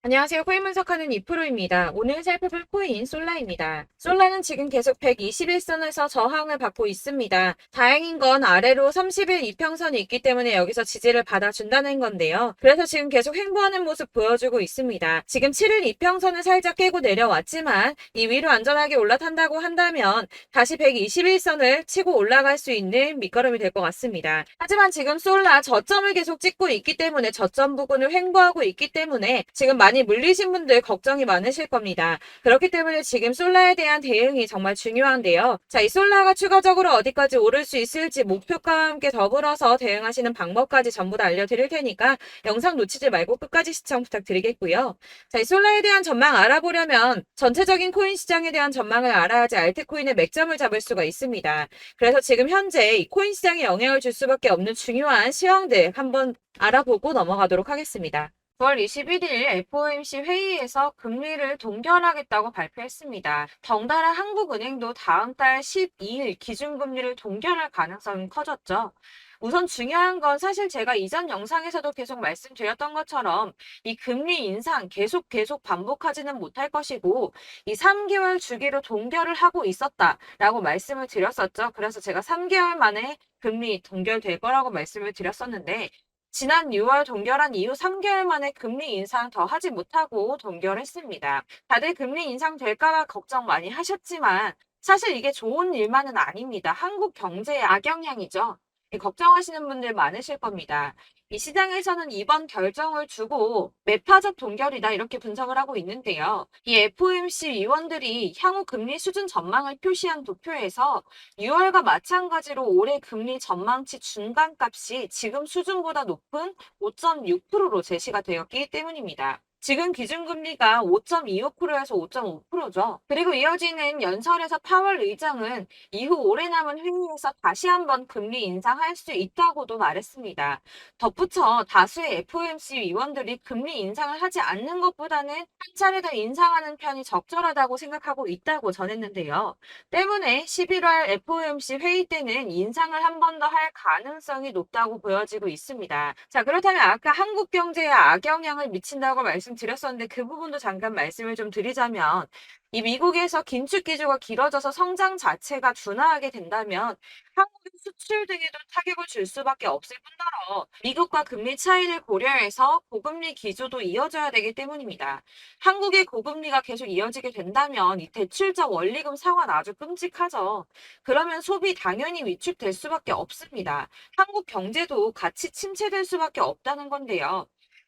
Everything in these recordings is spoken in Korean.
안녕하세요. 코인 분석하는 이프로입니다. 오늘 살펴볼 코인 솔라입니다. 솔라는 지금 계속 121선에서 저항을 받고 있습니다. 다행인 건 아래로 30일 이평선이 있기 때문에 여기서 지지를 받아준다는 건데요. 그래서 지금 계속 횡보하는 모습 보여주고 있습니다. 지금 7일 이평선을 살짝 깨고 내려왔지만 이 위로 안전하게 올라탄다고 한다면 다시 121선을 치고 올라갈 수 있는 밑거름이 될 것 같습니다. 하지만 지금 솔라 저점을 계속 찍고 있기 때문에 저점 부근을 횡보하고 있기 때문에 지금 많이 물리신 분들 걱정이 많으실 겁니다. 그렇기 때문에 지금 솔라에 대한 대응이 정말 중요한데요. 자, 이 솔라가 추가적으로 어디까지 오를 수 있을지 목표가와 함께 더불어서 대응하시는 방법까지 전부 다 알려드릴 테니까 영상 놓치지 말고 끝까지 시청 부탁드리겠고요. 자, 이 솔라에 대한 전망 알아보려면 전체적인 코인 시장에 대한 전망을 알아야지 알트코인의 맥점을 잡을 수가 있습니다. 그래서 지금 현재 이 코인 시장에 영향을 줄 수밖에 없는 중요한 시황들 한번 알아보고 넘어가도록 하겠습니다. 9월 21일 FOMC 회의에서 금리를 동결하겠다고 발표했습니다. 덩달아 한국은행도 다음 달 12일 기준금리를 동결할 가능성이 커졌죠. 우선 중요한 건 사실 제가 이전 영상에서도 계속 말씀드렸던 것처럼 이 금리 인상 계속 반복하지는 못할 것이고 이 3개월 주기로 동결을 하고 있었다라고 말씀을 드렸었죠. 그래서 제가 3개월 만에 금리 동결될 거라고 말씀을 드렸었는데 지난 6월 동결한 이후 3개월 만에 금리 인상 더 하지 못하고 동결했습니다. 다들 금리 인상 될까봐 걱정 많이 하셨지만 사실 이게 좋은 일만은 아닙니다. 한국 경제에 악영향이죠. 걱정하시는 분들 많으실 겁니다. 이 시장에서는 이번 결정을 두고 매파적 동결이다 이렇게 분석을 하고 있는데요. 이 FOMC 위원들이 향후 금리 수준 전망을 표시한 도표에서 6월과 마찬가지로 올해 금리 전망치 중간값이 지금 수준보다 높은 5.6%로 제시가 되었기 때문입니다. 지금 기준금리가 5.25%에서 5.5%죠. 그리고 이어지는 연설에서 파월 의장은 이후 오래 남은 회의에서 다시 한번 금리 인상할 수 있다고도 말했습니다. 덧붙여 다수의 FOMC 위원들이 금리 인상을 하지 않는 것보다는 한 차례 더 인상하는 편이 적절하다고 생각하고 있다고 전했는데요. 때문에 11월 FOMC 회의 때는 인상을 한 번 더 할 가능성이 높다고 보여지고 있습니다. 자, 그렇다면 아까 한국 경제에 악영향을 미친다고 말씀드렸었는데 그 부분도 잠깐 말씀을 좀 드리자면 이 미국에서 긴축 기조가 길어져서 성장 자체가 둔화하게 된다면 한국의 수출 등에도 타격을 줄 수밖에 없을 뿐더러 미국과 금리 차이를 고려해서 고금리 기조도 이어져야 되기 때문입니다. 한국의 고금리가 계속 이어지게 된다면 이 대출자 원리금 상환 아주 끔찍하죠. 그러면 소비 당연히 위축될 수밖에 없습니다. 한국 경제도 같이 침체될 수밖에 없다는 건데요.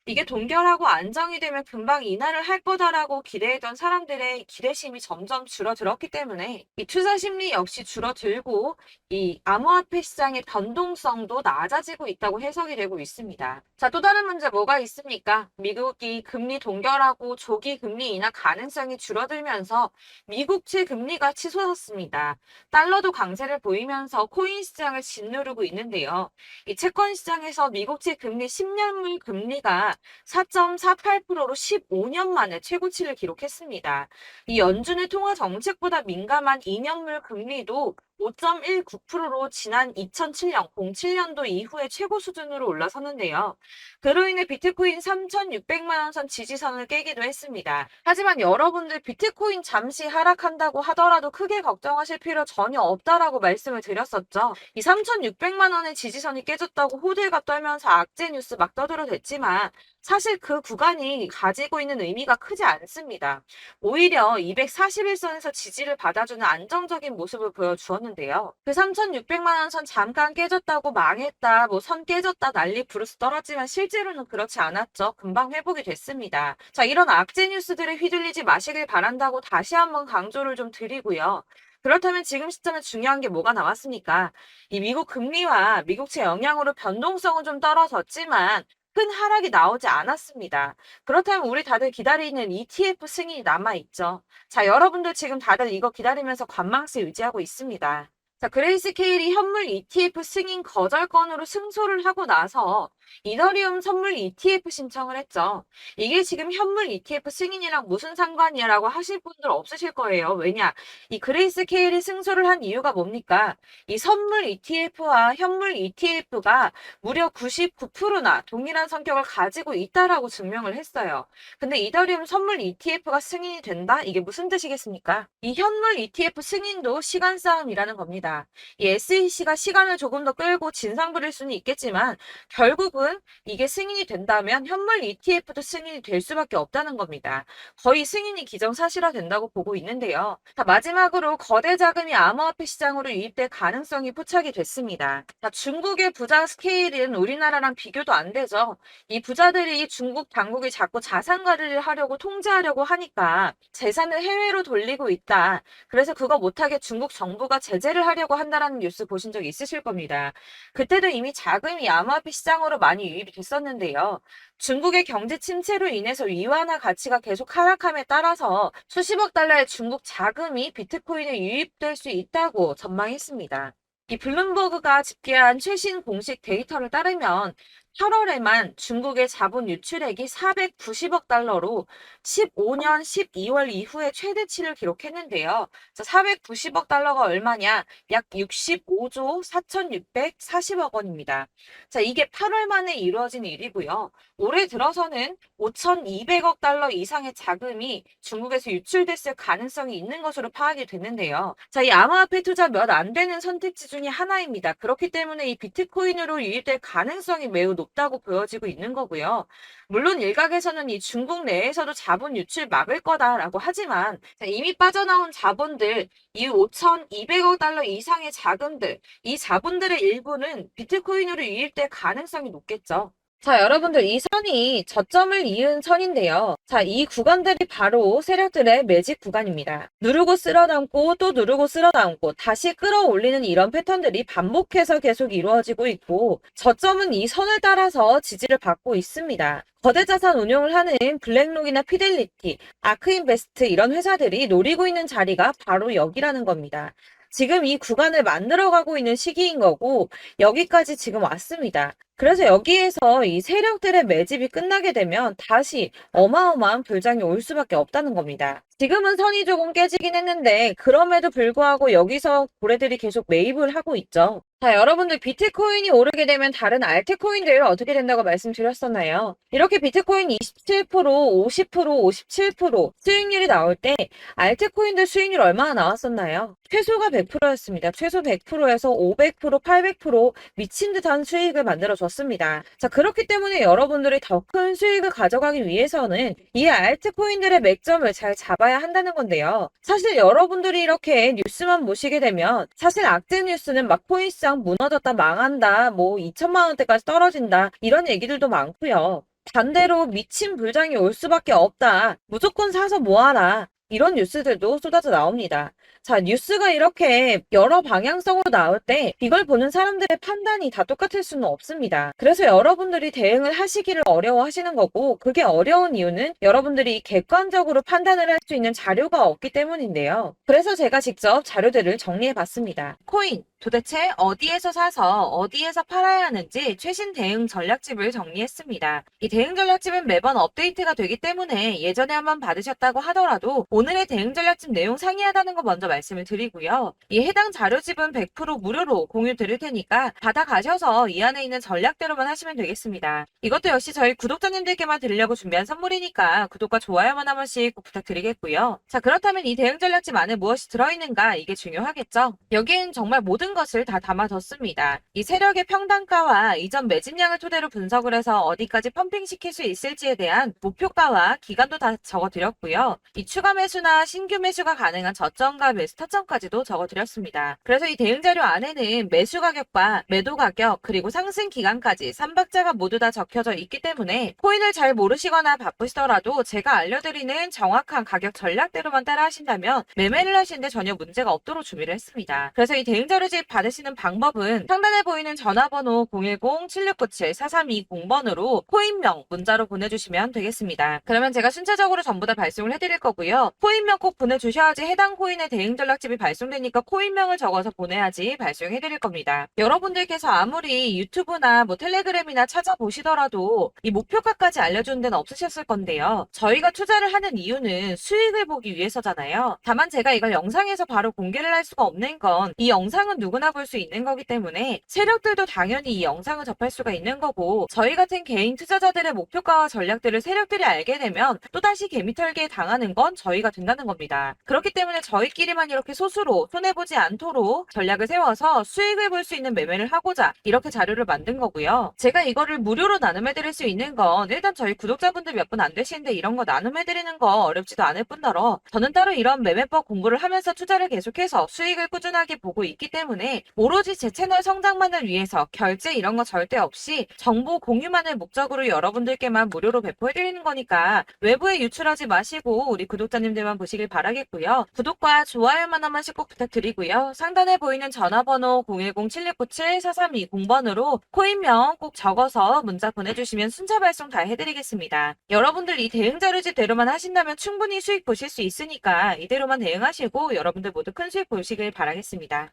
이게 동결하고 안정이 되면 금방 인하를 할 거다라고 기대했던 사람들의 기대심이 점점 줄어들었기 때문에 이 투자 심리 역시 줄어들고 이 암호화폐 시장의 변동성도 낮아지고 있다고 해석이 되고 있습니다. 자, 또 다른 문제 뭐가 있습니까? 미국이 금리 동결하고 조기 금리 인하 가능성이 줄어들면서 미국채 금리가 치솟았습니다. 달러도 강세를 보이면서 코인 시장을 짓누르고 있는데요. 이 채권 시장에서 미국채 금리 10년물 금리가 4.48%로 15년 만에 최고치를 기록했습니다. 이 연준의 통화 정책보다 민감한 2년물 금리도 5.19%로 지난 2007년, 07년도 이후에 최고 수준으로 올라섰는데요. 그로 인해 비트코인 3,600만 원 선 지지선을 깨기도 했습니다. 하지만 여러분들 비트코인 잠시 하락한다고 하더라도 크게 걱정하실 필요 전혀 없다라고 말씀을 드렸었죠. 이 3,600만 원의 지지선이 깨졌다고 호들갑 떨면서 악재 뉴스 막 떠들어댔지만 사실 그 구간이 가지고 있는 의미가 크지 않습니다. 오히려 241선에서 지지를 받아주는 안정적인 모습을 보여주었는데요. 그 3,600만 원 선 잠깐 깨졌다고 망했다, 뭐 선 깨졌다 난리 부르스 떨었지만 실제로는 그렇지 않았죠. 금방 회복이 됐습니다. 자, 이런 악재 뉴스들에 휘둘리지 마시길 바란다고 다시 한번 강조를 좀 드리고요. 그렇다면 지금 시점에 중요한 게 뭐가 나왔습니까? 이 미국 금리와 미국채 영향으로 변동성은 좀 떨어졌지만 큰 하락이 나오지 않았습니다. 그렇다면 우리 다들 기다리는 ETF 승인이 남아있죠. 자, 여러분들 지금 다들 이거 기다리면서 관망세 유지하고 있습니다. 자, 그레이스케일이 현물 ETF 승인 거절 건으로 승소를 하고 나서 이더리움 선물 ETF 신청을 했죠. 이게 지금 현물 ETF 승인이랑 무슨 상관이야라고 하실 분들 없으실 거예요. 왜냐? 이 그레이스 케일이 승소를 한 이유가 뭡니까? 이 선물 ETF와 현물 ETF가 무려 99%나 동일한 성격을 가지고 있다라고 증명을 했어요. 근데 이더리움 선물 ETF가 승인이 된다? 이게 무슨 뜻이겠습니까? 이 현물 ETF 승인도 시간 싸움이라는 겁니다. 이 SEC가 시간을 조금 더 끌고 진상 부릴 수는 있겠지만 결국은 이게 승인이 된다면 현물 ETF도 승인이 될 수밖에 없다는 겁니다. 거의 승인이 기정사실화 된다고 보고 있는데요. 자, 마지막으로 거대 자금이 암호화폐 시장으로 유입될 가능성이 포착이 됐습니다. 자, 중국의 부자 스케일은 우리나라랑 비교도 안 되죠. 이 부자들이 중국 당국이 자꾸 자산 관리를 하려고 통제하려고 하니까 재산을 해외로 돌리고 있다. 그래서 그거 못하게 중국 정부가 제재를 하려고 한다라는 뉴스 보신 적 있으실 겁니다. 그때도 이미 자금이 암호화폐 시장으로 많이 유입이 됐었는데요. 중국의 경제 침체로 인해서 위안화 가치가 계속 하락함에 따라서 수십억 달러의 중국 자금이 비트코인에 유입될 수 있다고 전망했습니다. 이 블룸버그가 집계한 최신 공식 데이터를 따르면 8월에만 중국의 자본 유출액이 490억 달러로 15년 12월 이후에 최대치를 기록했는데요. 490억 달러가 얼마냐? 약 65조 4,640억 원입니다. 자, 이게 8월 만에 이루어진 일이고요. 올해 들어서는 5,200억 달러 이상의 자금이 중국에서 유출됐을 가능성이 있는 것으로 파악이 됐는데요. 자, 이 암호화폐 투자 몇 안 되는 선택지 중에 하나입니다. 그렇기 때문에 이 비트코인으로 유입될 가능성이 매우 높다고 보여지고 있는 거고요. 물론 일각에서는 이 중국 내에서도 자본 유출 막을 거다라고 하지만 이미 빠져나온 자본들, 이 5,200억 달러 이상의 자금들, 이 자본들의 일부는 비트코인으로 유입될 가능성이 높겠죠. 자, 여러분들 이 선이 저점을 이은 선인데요. 자, 이 구간들이 바로 세력들의 매직 구간입니다. 누르고 쓸어담고 또 누르고 쓸어담고 다시 끌어올리는 이런 패턴들이 반복해서 계속 이루어지고 있고 저점은 이 선을 따라서 지지를 받고 있습니다. 거대 자산 운용을 하는 블랙록이나 피델리티, 아크인베스트 이런 회사들이 노리고 있는 자리가 바로 여기라는 겁니다. 지금 이 구간을 만들어가고 있는 시기인 거고 여기까지 지금 왔습니다. 그래서 여기에서 이 세력들의 매집이 끝나게 되면 다시 어마어마한 불장이 올 수밖에 없다는 겁니다. 지금은 선이 조금 깨지긴 했는데 그럼에도 불구하고 여기서 고래들이 계속 매입을 하고 있죠. 자, 여러분들 비트코인이 오르게 되면 다른 알트코인들 어떻게 된다고 말씀드렸었나요? 이렇게 비트코인 27%, 50%, 57% 수익률이 나올 때 알트코인들 수익률 얼마나 나왔었나요? 최소가 100%였습니다. 최소 100%에서 500%, 800% 미친 듯한 수익을 만들어줬습니다. 자, 그렇기 때문에 여러분들이 더 큰 수익을 가져가기 위해서는 이 알트코인들의 맥점을 잘 잡아야 한다는 건데요. 사실 여러분들이 이렇게 뉴스만 보시게 되면 사실 악재 뉴스는 막 코인시장 무너졌다, 망한다, 뭐 2천만 원대까지 떨어진다 이런 얘기들도 많고요. 반대로 미친 불장이 올 수밖에 없다. 무조건 사서 모아라. 이런 뉴스들도 쏟아져 나옵니다. 자, 뉴스가 이렇게 여러 방향성으로 나올 때 이걸 보는 사람들의 판단이 다 똑같을 수는 없습니다. 그래서 여러분들이 대응을 하시기를 어려워하시는 거고 그게 어려운 이유는 여러분들이 객관적으로 판단을 할 수 있는 자료가 없기 때문인데요. 그래서 제가 직접 자료들을 정리해 봤습니다. 코인 도대체 어디에서 사서 어디에서 팔아야 하는지 최신 대응 전략집을 정리했습니다. 이 대응 전략집은 매번 업데이트가 되기 때문에 예전에 한번 받으셨다고 하더라도 오늘의 대응 전략집 내용 상이하다는 거 먼저 말씀을 드리고요. 이 해당 자료집은 100% 무료로 공유 드릴 테니까 받아가셔서 이 안에 있는 전략대로만 하시면 되겠습니다. 이것도 역시 저희 구독자님들께만 드리려고 준비한 선물이니까 구독과 좋아요만 한 번씩 꼭 부탁드리겠고요. 자, 그렇다면 이 대응 전략집 안에 무엇이 들어있는가 이게 중요하겠죠. 여기엔 정말 모든 것을 다 담아뒀습니다. 이 세력의 평단가와 이전 매집량을 토대로 분석을 해서 어디까지 펌핑시킬 수 있을지에 대한 목표가와 기간도 다 적어드렸고요. 이 추가 매수나 신규 매수가 가능한 저점과 매수 타점까지도 적어드렸습니다. 그래서 이 대응 자료 안에는 매수 가격과 매도 가격 그리고 상승 기간까지 3박자가 모두 다 적혀져 있기 때문에 코인을 잘 모르시거나 바쁘시더라도 제가 알려드리는 정확한 가격 전략대로만 따라 하신다면 매매를 하시는데 전혀 문제가 없도록 준비를 했습니다. 그래서 이 대응 자료집 멤버십 받으시는 방법은 상단에 보이는 전화번호 010-7697-4320번으로 코인명 문자로 보내주시면 되겠습니다. 그러면 제가 순차적으로 전부 다 발송을 해드릴 거고요. 코인명 꼭 보내주셔야지 해당 코인의 대응 전략집이 발송되니까 코인명을 적어서 보내야지 발송해드릴 겁니다. 여러분들께서 아무리 유튜브나 뭐 텔레그램이나 찾아보시더라도 이 목표가까지 알려주는 데는 없으셨을 건데요. 저희가 투자를 하는 이유는 수익을 보기 위해서잖아요. 다만 제가 이걸 영상에서 바로 공개를 할 수가 없는 건 이 영상은 누구나 볼 수 있는 거기 때문에 세력들도 당연히 이 영상을 접할 수가 있는 거고, 저희 같은 개인 투자자들의 목표가와 전략들을 세력들이 알게 되면 또다시 개미털기에 당하는 건 저희가 된다는 겁니다. 그렇기 때문에 저희끼리만 이렇게 소수로 손해보지 않도록 전략을 세워서 수익을 볼 수 있는 매매를 하고자 이렇게 자료를 만든 거고요. 제가 이거를 무료로 나눔해드릴 수 있는 건 일단 저희 구독자분들 몇 분 안 되시는데 이런 거 나눔해드리는 거 어렵지도 않을 뿐더러 저는 따로 이런 매매법 공부를 하면서 투자를 계속해서 수익을 꾸준하게 보고 있기 때문에 오로지 제 채널 성장만을 위해서 결제 이런 거 절대 없이 정보 공유만을 목적으로 여러분들께만 무료로 배포해드리는 거니까 외부에 유출하지 마시고 우리 구독자님들만 보시길 바라겠고요. 구독과 좋아요만 한 번씩 꼭 부탁드리고요. 상단에 보이는 전화번호 010-7697-4320번으로 코인명 꼭 적어서 문자 보내주시면 순차 발송 다 해드리겠습니다. 여러분들 이 대응 자료집대로만 하신다면 충분히 수익 보실 수 있으니까 이대로만 대응하시고 여러분들 모두 큰 수익 보시길 바라겠습니다.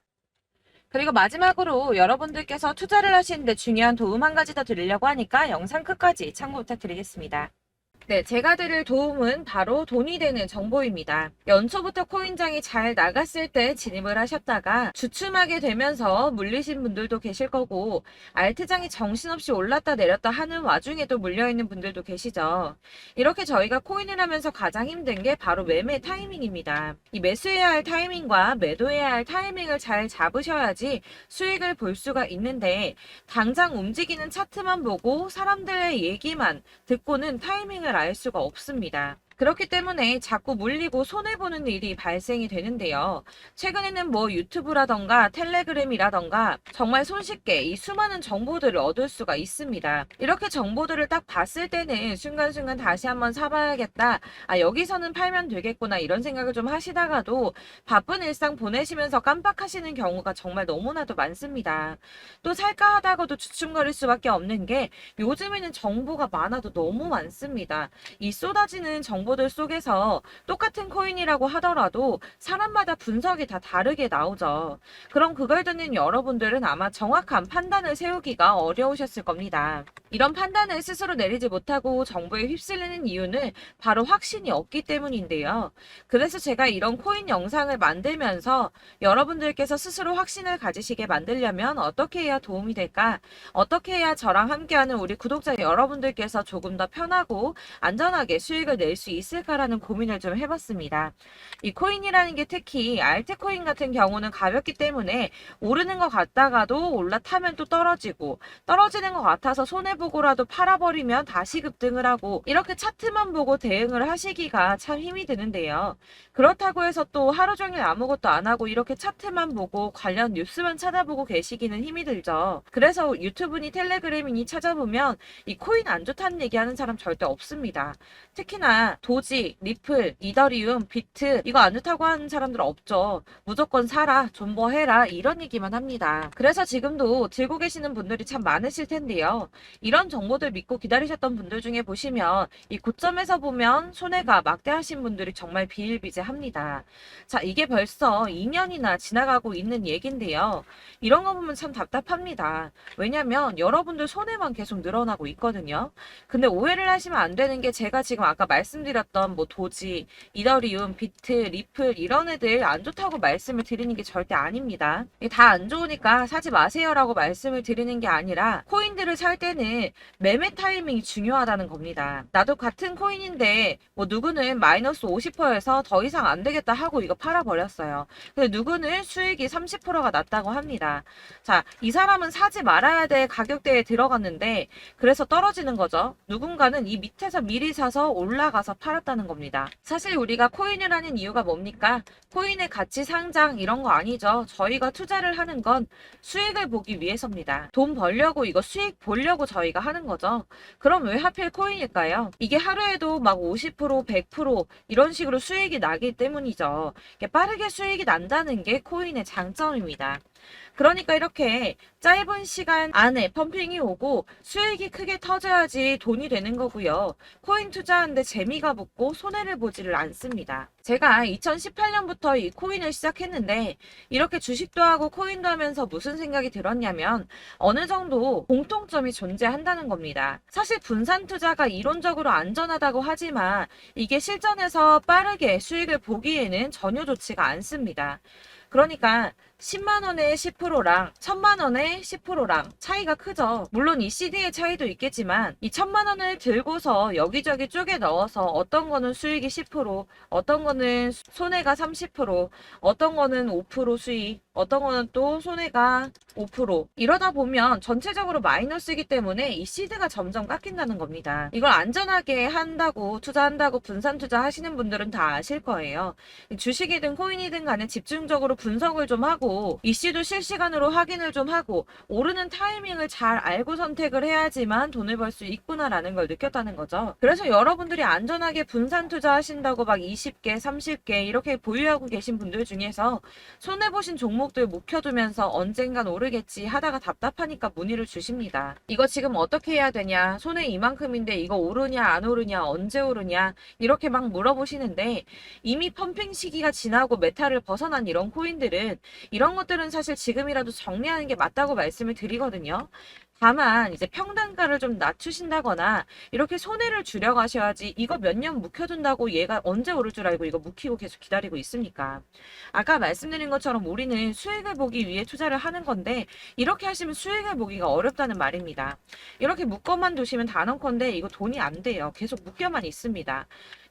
그리고 마지막으로 여러분들께서 투자를 하시는데 중요한 도움 한 가지 더 드리려고 하니까 영상 끝까지 참고 부탁드리겠습니다. 네, 제가 드릴 도움은 바로 돈이 되는 정보입니다. 연초부터 코인장이 잘 나갔을 때 진입을 하셨다가 주춤하게 되면서 물리신 분들도 계실 거고, 알트장이 정신없이 올랐다 내렸다 하는 와중에도 물려있는 분들도 계시죠. 이렇게 저희가 코인을 하면서 가장 힘든 게 바로 매매 타이밍입니다. 이 매수해야 할 타이밍과 매도해야 할 타이밍을 잘 잡으셔야지 수익을 볼 수가 있는데, 당장 움직이는 차트만 보고 사람들의 얘기만 듣고는 타이밍을 알 수가 없습니다. 그렇기 때문에 자꾸 물리고 손해보는 일이 발생이 되는데요. 최근에는 뭐 유튜브라던가 텔레그램이라던가 정말 손쉽게 이 수많은 정보들을 얻을 수가 있습니다. 이렇게 정보들을 딱 봤을 때는 순간순간 다시 한번 사봐야겠다, 아 여기서는 팔면 되겠구나 이런 생각을 좀 하시다가도 바쁜 일상 보내시면서 깜빡하시는 경우가 정말 너무나도 많습니다. 또 살까 하다가도 주춤거릴 수밖에 없는 게 요즘에는 정보가 많아도 너무 많습니다. 이 쏟아지는 정보들 속에서 똑같은 코인이라고 하더라도 사람마다 분석이 다 다르게 나오죠. 그럼 그걸 듣는 여러분들은 아마 정확한 판단을 세우기가 어려우셨을 겁니다. 이런 판단을 스스로 내리지 못하고 정보에 휩쓸리는 이유는 바로 확신이 없기 때문인데요. 그래서 제가 이런 코인 영상을 만들면서 여러분들께서 스스로 확신을 가지시게 만들려면 어떻게 해야 도움이 될까? 어떻게 해야 저랑 함께하는 우리 구독자 여러분들께서 조금 더 편하고 안전하게 수익을 낼 수 있을까라는 고민을 좀 해봤습니다. 이 코인이라는 게 특히 알트코인 같은 경우는 가볍기 때문에 오르는 것 같다가도 올라타면 또 떨어지고, 떨어지는 것 같아서 손해보고라도 팔아버리면 다시 급등을 하고, 이렇게 차트만 보고 대응을 하시기가 참 힘이 드는데요. 그렇다고 해서 또 하루 종일 아무것도 안 하고 이렇게 차트만 보고 관련 뉴스만 찾아보고 계시기는 힘이 들죠. 그래서 유튜브니 텔레그램이니 찾아보면 이 코인 안 좋다는 얘기하는 사람 절대 없습니다. 특히나 도지, 리플, 이더리움, 비트 이거 안 좋다고 하는 사람들 없죠. 무조건 사라, 존버해라 이런 얘기만 합니다. 그래서 지금도 들고 계시는 분들이 참 많으실 텐데요. 이런 정보들 믿고 기다리셨던 분들 중에 보시면 이 고점에서 보면 손해가 막대하신 분들이 정말 비일비재합니다. 자, 이게 벌써 2년이나 지나가고 있는 얘긴데요. 이런 거 보면 참 답답합니다. 왜냐면 여러분들 손해만 계속 늘어나고 있거든요. 근데 오해를 하시면 안 되는 게, 제가 지금 아까 말씀드렸던 뭐 도지, 이더리움, 비트, 리플 이런 애들 안 좋다고 말씀을 드리는 게 절대 아닙니다. 다 안 좋으니까 사지 마세요라고 말씀을 드리는 게 아니라, 코인들을 살 때는 매매 타이밍이 중요하다는 겁니다. 나도 같은 코인인데 뭐 누구는 마이너스 50%에서 더 이상 안 되겠다 하고 이거 팔아버렸어요. 근데 누구는 수익이 30%가 났다고 합니다. 자, 이 사람은 사지 말아야 될 가격대에 들어갔는데 그래서 떨어지는 거죠. 누군가는 이 밑에서 미리 사서 올라가서 팔았다는 겁니다. 사실 우리가 코인을 하는 이유가 뭡니까? 코인의 가치 상장 이런 거 아니죠. 저희가 투자를 하는 건 수익을 보기 위해서입니다. 돈 벌려고, 이거 수익 보려고 저희가 하는 거죠. 그럼 왜 하필 코인일까요? 이게 하루에도 막 50%, 100% 이런 식으로 수익이 나기 때문이죠. 빠르게 수익이 난다는 게 코인의 장점입니다. 그러니까 이렇게 짧은 시간 안에 펌핑이 오고 수익이 크게 터져야지 돈이 되는 거고요. 코인 투자하는데 재미가 붙고 손해를 보지를 않습니다. 제가 2018년부터 이 코인을 시작했는데 이렇게 주식도 하고 코인도 하면서 무슨 생각이 들었냐면 어느 정도 공통점이 존재한다는 겁니다. 사실 분산 투자가 이론적으로 안전하다고 하지만 이게 실전에서 빠르게 수익을 보기에는 전혀 좋지가 않습니다. 그러니까 10만원에 10%랑 1000만원에 10%랑 차이가 크죠. 물론 이 CD의 차이도 있겠지만 이 1000만원을 들고서 여기저기 쪼개 넣어서 어떤 거는 수익이 10%, 어떤 거는 손해가 30%, 어떤 거는 5% 수익, 어떤 거는 또 손해가 5%. 이러다 보면 전체적으로 마이너스이기 때문에 이 시드가 점점 깎인다는 겁니다. 이걸 안전하게 한다고 투자한다고 분산 투자하시는 분들은 다 아실 거예요. 주식이든 코인이든 간에 집중적으로 분석을 좀 하고 이슈도 실시간으로 확인을 좀 하고 오르는 타이밍을 잘 알고 선택을 해야지만 돈을 벌 수 있구나라는 걸 느꼈다는 거죠. 그래서 여러분들이 안전하게 분산 투자하신다고 막 20개, 30개 이렇게 보유하고 계신 분들 중에서 손해보신 종목들 묵혀두면서 언젠간 오르겠지 하다가 답답하니까 문의를 주십니다. 이거 지금 어떻게 해야 되냐? 손해 이만큼인데 이거 오르냐 안 오르냐 언제 오르냐 이렇게 막 물어보시는데 이미 펌핑 시기가 지나고 메타를 벗어난 이런 코인들은 이런 것들은 사실 지금이라도 정리하는 게 맞다고 말씀을 드리거든요. 다만 이제 평단가를 좀 낮추신다거나 이렇게 손해를 줄여가셔야지 이거 몇 년 묵혀둔다고 얘가 언제 오를 줄 알고 이거 묵히고 계속 기다리고 있습니까? 아까 말씀드린 것처럼 우리는 수익을 보기 위해 투자를 하는 건데 이렇게 하시면 수익을 보기가 어렵다는 말입니다. 이렇게 묶어만 두시면 단언컨대 이거 돈이 안 돼요. 계속 묶여만 있습니다.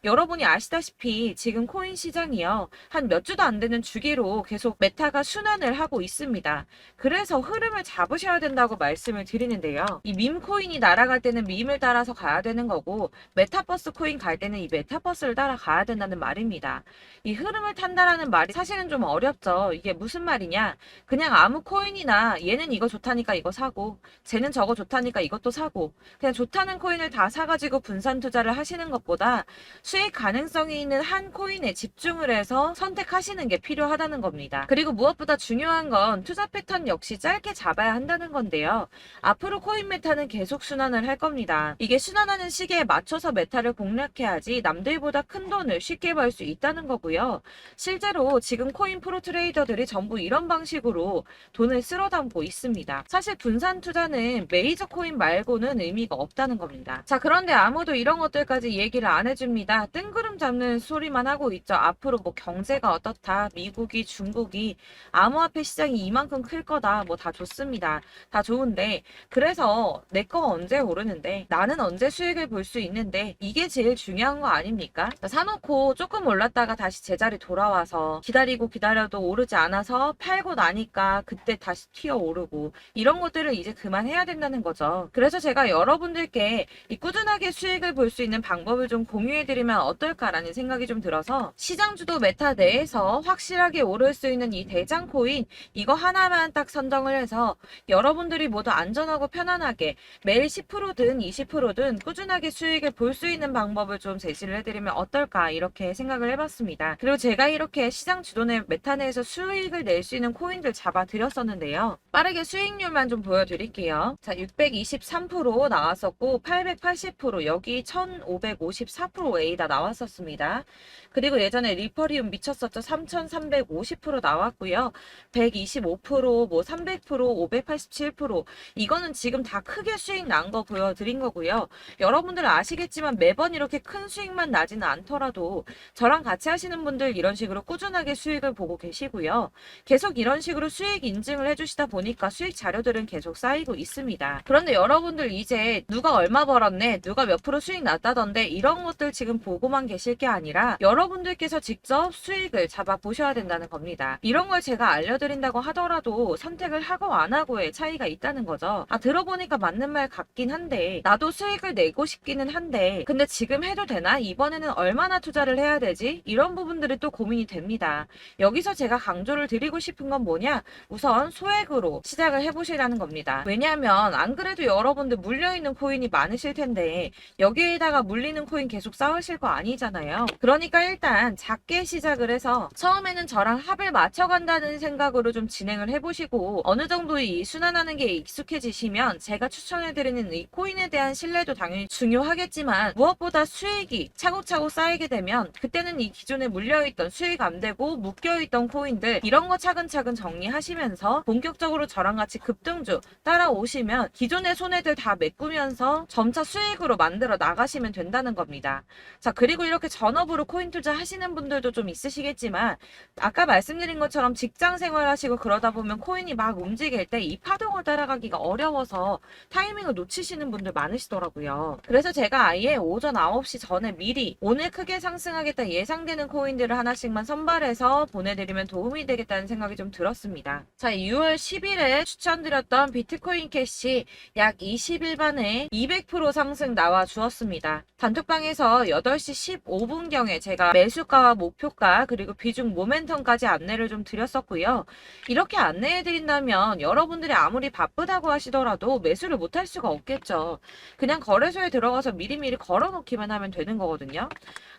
여러분이 아시다시피 지금 코인 시장이요. 한 몇 주도 안 되는 주기로 계속 메타가 순환을 하고 있습니다. 그래서 흐름을 잡으셔야 된다고 말씀을 드리는데요. 이 밈 코인이 날아갈 때는 밈을 따라서 가야 되는 거고 메타버스 코인 갈 때는 이 메타버스를 따라가야 된다는 말입니다. 이 흐름을 탄다라는 말이 사실은 좀 어렵죠. 이게 무슨 말이냐? 그냥 아무 코인이나 얘는 이거 좋다니까 이거 사고 쟤는 저거 좋다니까 이것도 사고 그냥 좋다는 코인을 다 사가지고 분산 투자를 하시는 것보다 수익 가능성이 있는 한 코인에 집중을 해서 선택하시는 게 필요하다는 겁니다. 그리고 무엇보다 중요한 건 투자 패턴 역시 짧게 잡아야 한다는 건데요. 앞으로 코인 메타는 계속 순환을 할 겁니다. 이게 순환하는 시기에 맞춰서 메타를 공략해야지 남들보다 큰 돈을 쉽게 벌 수 있다는 거고요. 실제로 지금 코인 프로 트레이더들이 전부 이런 방식으로 돈을 쓸어 담고 있습니다. 사실 분산 투자는 메이저 코인 말고는 의미가 없다는 겁니다. 자, 그런데 아무도 이런 것들까지 얘기를 안 해줍니다. 뜬구름 잡는 소리만 하고 있죠. 앞으로 뭐 경제가 어떻다, 미국이, 중국이, 암호화폐 시장이 이만큼 클 거다, 뭐 다 좋습니다. 다 좋은데, 그래서 내 거 언제 오르는데, 나는 언제 수익을 볼 수 있는데, 이게 제일 중요한 거 아닙니까? 사놓고 조금 올랐다가 다시 제자리 돌아와서 기다리고 기다려도 오르지 않아서 팔고 나니까 그때 다시 튀어 오르고, 이런 것들을 이제 그만해야 된다는 거죠. 그래서 제가 여러분들께 이 꾸준하게 수익을 볼 수 있는 방법을 좀 공유해드리면 어떨까라는 생각이 좀 들어서 시장주도 메타 내에서 확실하게 오를 수 있는 이 대장 코인 이거 하나만 딱 선정을 해서 여러분들이 모두 안전하고 편안하게 매일 10%든 20%든 꾸준하게 수익을 볼 수 있는 방법을 좀 제시를 해드리면 어떨까 이렇게 생각을 해봤습니다. 그리고 제가 이렇게 시장 주도내 메타 내에서 수익을 낼 수 있는 코인들 잡아드렸었는데요. 빠르게 수익률만 좀 보여드릴게요. 자, 623% 나왔었고 880% 여기 1554%A다 나왔었습니다. 그리고 예전에 리퍼리움 미쳤었죠. 3350% 나왔고요. 125%, 뭐 300%, 587% 이거는 지금 다 크게 수익 난 거 보여드린 거고요. 여러분들 아시겠지만 매번 이렇게 큰 수익만 나지는 않더라도 저랑 같이 하시는 분들 이런 식으로 꾸준하게 수익을 보고 계시고요. 계속 이런 식으로 수익 인증을 해주시다 보니까 수익 자료들은 계속 쌓이고 있습니다. 그런데 여러분들 이제 누가 얼마 벌었네, 누가 몇 프로 수익 났다던데 이런 것들 지금 보고만 계실 게 아니라 여러분들께서 직접 수익을 잡아 보셔야 된다는 겁니다. 이런 걸 제가 알려드린다고 하더라도 선택을 하고 안 하고의 차이가 있다는 거죠. 아, 들어보니까 맞는 말 같긴 한데 나도 수익을 내고 싶기는 한데 근데 지금 해도 되나? 이번에는 얼마나 투자를 해야 되지? 이런 부분들이 또 고민이 됩니다. 여기서 제가 강조를 드리고 싶은 건 뭐냐? 우선 소액으로 시작을 해보시라는 겁니다. 왜냐하면 안 그래도 여러분들 물려있는 코인이 많으실 텐데 여기에다가 물리는 코인 계속 쌓으실 하실 거 아니잖아요. 그러니까 일단 작게 시작을 해서 처음에는 저랑 합을 맞춰간다는 생각으로 좀 진행을 해보시고 어느 정도 이 순환하는 게 익숙해지시면 제가 추천해드리는 이 코인에 대한 신뢰도 당연히 중요하겠지만 무엇보다 수익이 차곡차곡 쌓이게 되면 그때는 이 기존에 물려있던 수익 안 되고 묶여있던 코인들 이런 거 차근차근 정리하시면서 본격적으로 저랑 같이 급등주 따라오시면 기존의 손해들 다 메꾸면서 점차 수익으로 만들어 나가시면 된다는 겁니다. 자, 그리고 이렇게 전업으로 코인 투자 하시는 분들도 좀 있으시겠지만 아까 말씀드린 것처럼 직장 생활하시고 그러다 보면 코인이 막 움직일 때 이 파동을 따라가기가 어려워서 타이밍을 놓치시는 분들 많으시더라고요. 그래서 제가 아예 오전 9시 전에 미리 오늘 크게 상승하겠다 예상되는 코인들을 하나씩만 선발해서 보내드리면 도움이 되겠다는 생각이 좀 들었습니다. 자, 6월 10일에 추천드렸던 비트코인 캐시 약 20일 만에 200% 상승 나와 주었습니다. 단톡방에서 8시 15분경에 제가 매수가와 목표가 그리고 비중 모멘텀까지 안내를 좀 드렸었고요. 이렇게 안내해드린다면 여러분들이 아무리 바쁘다고 하시더라도 매수를 못할 수가 없겠죠. 그냥 거래소에 들어가서 미리미리 걸어놓기만 하면 되는 거거든요.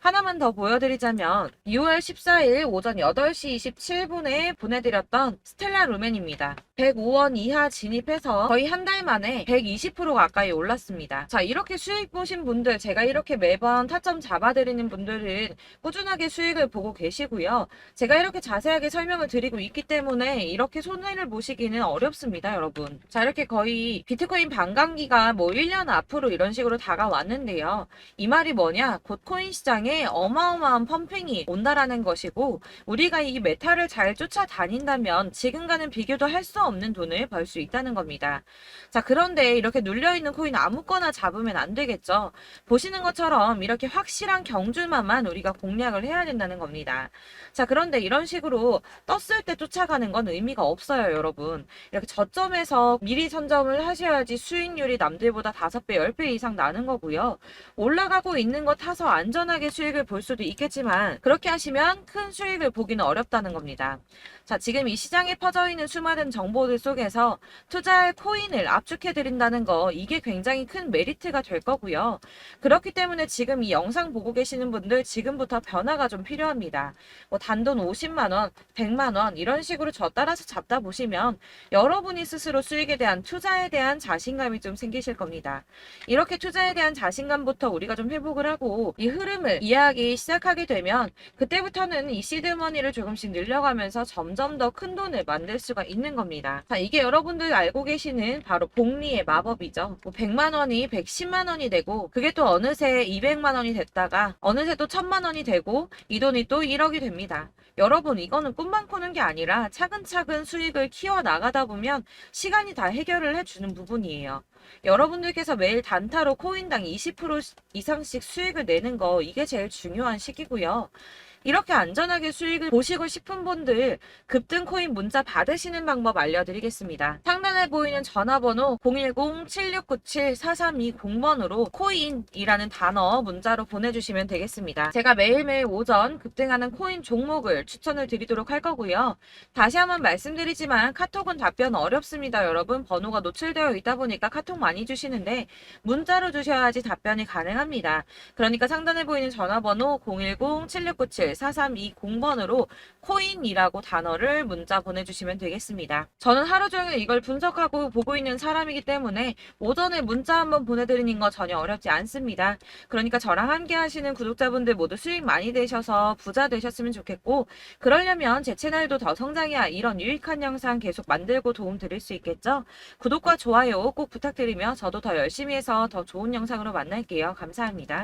하나만 더 보여드리자면 6월 14일 오전 8시 27분에 보내드렸던 스텔라 루멘입니다. 105원 이하 진입해서 거의 한 달 만에 120% 가까이 올랐습니다. 자, 이렇게 수익 보신 분들, 제가 이렇게 매번 타점 잡아드리는 분들은 꾸준하게 수익을 보고 계시고요. 제가 이렇게 자세하게 설명을 드리고 있기 때문에 이렇게 손해를 보시기는 어렵습니다, 여러분. 자, 이렇게 거의 비트코인 반감기가 뭐 1년 앞으로 이런 식으로 다가왔는데요. 이 말이 뭐냐? 곧 코인 시장에 어마어마한 펌핑이 온다라는 것이고 우리가 이 메타를 잘 쫓아다닌다면 지금과는 비교도 할 수 없는 돈을 벌 수 있다는 겁니다. 자, 그런데 이렇게 눌려있는 코인 아무거나 잡으면 안 되겠죠. 보시는 것처럼 이렇게 확실한 경주만만 우리가 공략을 해야 된다는 겁니다. 자, 그런데 이런 식으로 떴을 때 쫓아가는 건 의미가 없어요, 여러분. 이렇게 저점에서 미리 선점을 하셔야지 수익률이 남들보다 5배, 10배 이상 나는 거고요. 올라가고 있는 거 타서 안전하게 수익을 볼 수도 있겠지만 그렇게 하시면 큰 수익을 보기는 어렵다는 겁니다. 자, 지금 이 시장에 퍼져 있는 수많은 정보들 속에서 투자할 코인을 압축해드린다는 거 이게 굉장히 큰 메리트가 될 거고요. 그렇기 때문에 지금 이 영상 보고 계시는 분들 지금부터 변화가 좀 필요합니다. 뭐 단돈 50만원, 100만원 이런 식으로 저 따라서 잡다 보시면 여러분이 스스로 수익에 대한 투자에 대한 자신감이 좀 생기실 겁니다. 이렇게 투자에 대한 자신감부터 우리가 좀 회복을 하고 이 흐름을 이해하기 시작하게 되면 그때부터는 이 시드머니를 조금씩 늘려가면서 점점 더 큰 돈을 만들 수가 있는 겁니다. 자, 이게 여러분들 알고 계시는 바로 복리의 마법이죠. 뭐 100만원이 110만원이 되고 그게 또 어느새 200만원이 됐다가 어느새 또 1000만원이 되고 이 돈이 또 1억이 됩니다. 여러분, 이거는 꿈만 꾸는 게 아니라 차근차근 수익을 키워 나가다 보면 시간이 다 해결을 해주는 부분이에요. 여러분들께서 매일 단타로 코인당 20% 이상씩 수익을 내는 거 이게 제일 중요한 시기고요. 이렇게 안전하게 수익을 보시고 싶은 분들 급등 코인 문자 받으시는 방법 알려드리겠습니다. 상단에 보이는 전화번호 010-7697-4320번으로 코인이라는 단어 문자로 보내주시면 되겠습니다. 제가 매일매일 오전 급등하는 코인 종목을 추천을 드리도록 할 거고요. 다시 한번 말씀드리지만 카톡은 답변 어렵습니다. 여러분, 번호가 노출되어 있다 보니까 카톡 많이 주시는데 문자로 주셔야지 답변이 가능합니다. 그러니까 상단에 보이는 전화번호 010-7697-4320번으로 코인이라고 단어를 문자 보내주시면 되겠습니다. 저는 하루 종일 이걸 분석하고 보고 있는 사람이기 때문에 오전에 문자 한번 보내드리는 거 전혀 어렵지 않습니다. 그러니까 저랑 함께 하시는 구독자분들 모두 수익 많이 되셔서 부자 되셨으면 좋겠고 그러려면 제 채널도 더 성장해야 이런 유익한 영상 계속 만들고 도움 드릴 수 있겠죠? 구독과 좋아요 꼭 부탁드리며 저도 더 열심히 해서 더 좋은 영상으로 만날게요. 감사합니다.